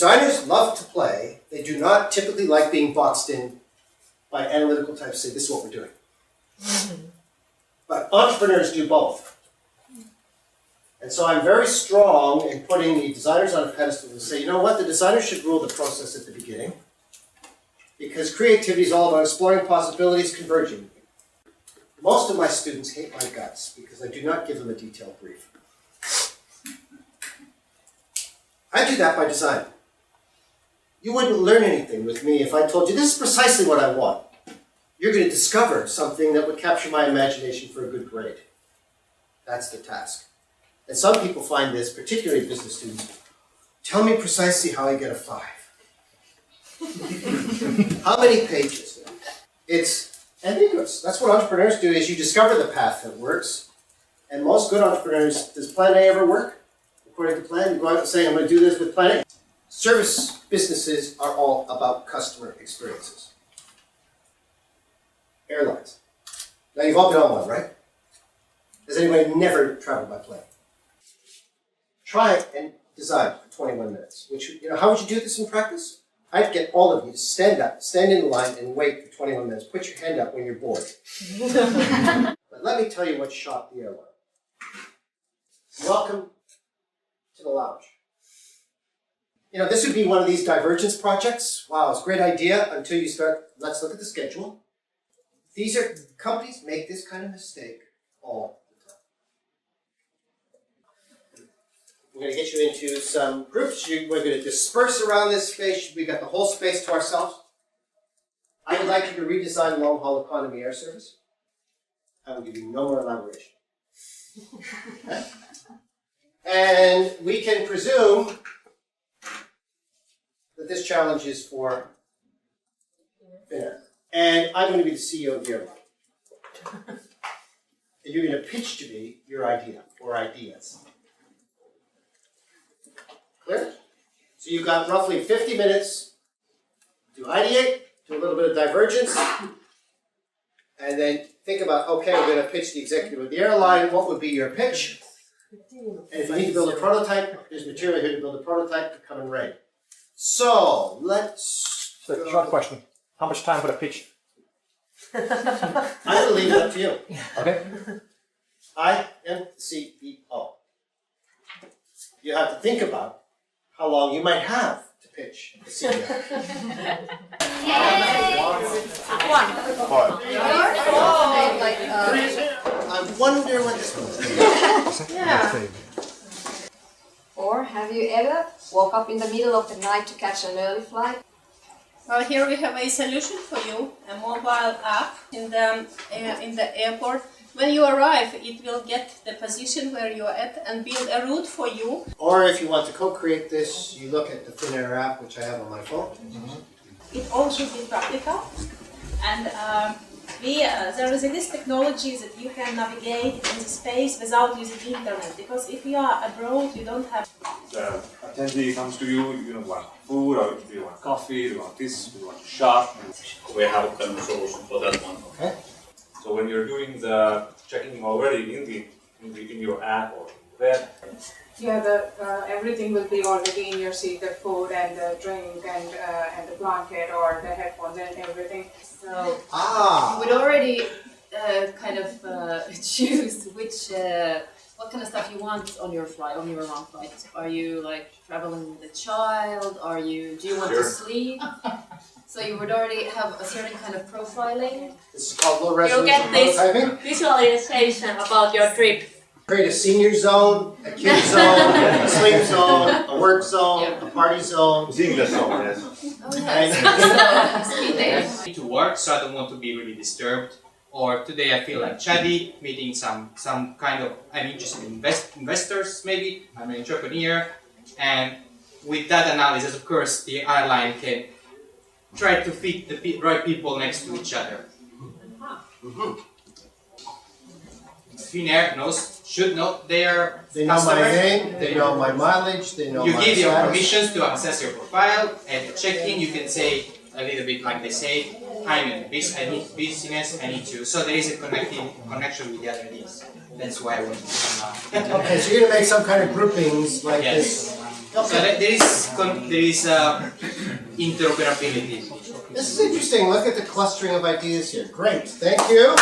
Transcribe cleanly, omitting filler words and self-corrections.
Designers love to play. They do not typically like being boxed in by analytical types say, this is what we're doing. But entrepreneurs do both. And so I'm very strong in putting the designers on a pedestal and say, you know what, the designer should rule the process at the beginning. Because creativity is all about exploring possibilities, converging. Most of my students hate my guts because I do not give them a detailed brief. I do that by design. You wouldn't learn anything with me if I told you this is precisely what I want. You're going to discover something that would capture my imagination for a good grade. That's the task. And some people find this, particularly business students, tell me precisely how I get a 5. How many pages? It's ambiguous. That's what entrepreneurs do, is you discover the path that works. And most good entrepreneurs, does plan A ever work? According to plan, you go out and say, I'm going to do this with plan A. Service businesses are all about customer experiences. Airlines. Now you've all been on one, right? Has anybody never traveled by plane? Try it and design for 21 minutes. Which, how would you do this in practice? I'd get all of you to stand up, stand in line, and wait for 21 minutes. Put your hand up when you're bored. But let me tell you what shocked the airline. Welcome to the lounge. This would be one of these divergence projects. Wow, it's a great idea until you start, let's look at the schedule. These are, companies make this kind of mistake all the time. We're going to get you into some groups. We're going to disperse around this space. We've got the whole space to ourselves. I would like you to redesign long-haul economy air service. I will give you no more elaboration. Okay? And we can presume that this challenge is for Finnair. And I'm going to be the CEO of the airline. And you're going to pitch to me your idea or ideas. Clear? So you've got roughly 50 minutes to ideate, do a little bit of divergence, and then think about, okay, we're going to pitch the executive of the airline. What would be your pitch? And if you need to build a prototype, there's material here to build a prototype to come and raid. So let's. So, short question. How much time for the pitch? I will leave it up to you. Okay. I am the CEO. You have to think about how long you might have to pitch the CEO. I wonder what this was. Yeah. Or have you ever woke up in the middle of the night to catch an early flight? Well, here we have a solution for you, a mobile app in the airport. When you arrive, it will get the position where you are at and build a route for you. Or if you want to co-create this, you look at the Finnair app, which I have on my phone. It all should be practical. And there is this technology that you can navigate in the space without using internet. Because if you are abroad, you don't have... The attendee comes to you, you don't want food, or do you want coffee, do you want this, do you want to shop? We have kind of a solution for that one. Okay. So when you're doing the checking already in your app or web, yeah, everything will be already in your seat, the food and the drink and the blanket or the headphones and everything. So you would already choose what kind of stuff you want on your flight, on your long flight. Are you like traveling with a child? Do you want to sleep? So you would already have a certain kind of profiling. This is called low resolution You get this prototyping. visualization about your trip. Create a senior zone, a kid zone, a sleep zone, a work zone, a party zone. seeing the song, yes. Oh, yes. To work, so I don't want to be really disturbed. Or today I feel like chatty, meeting some kind of, I'm interested in investors maybe, I'm an entrepreneur. And with that analysis, of course, the airline can try to fit the right people next to each other. Finnair should know their They know my customers. name, they know my mileage, they know You my give your status. permissions to access your profile, and at check-in you can say a little bit like they say, I'm in business, I need to. So there is a connection with the other needs. That's why I want to come Okay, so you're going to make some kind of groupings like Yes. this. So there is interoperability. This is interesting. Look at the clustering of ideas here. Great. Thank you.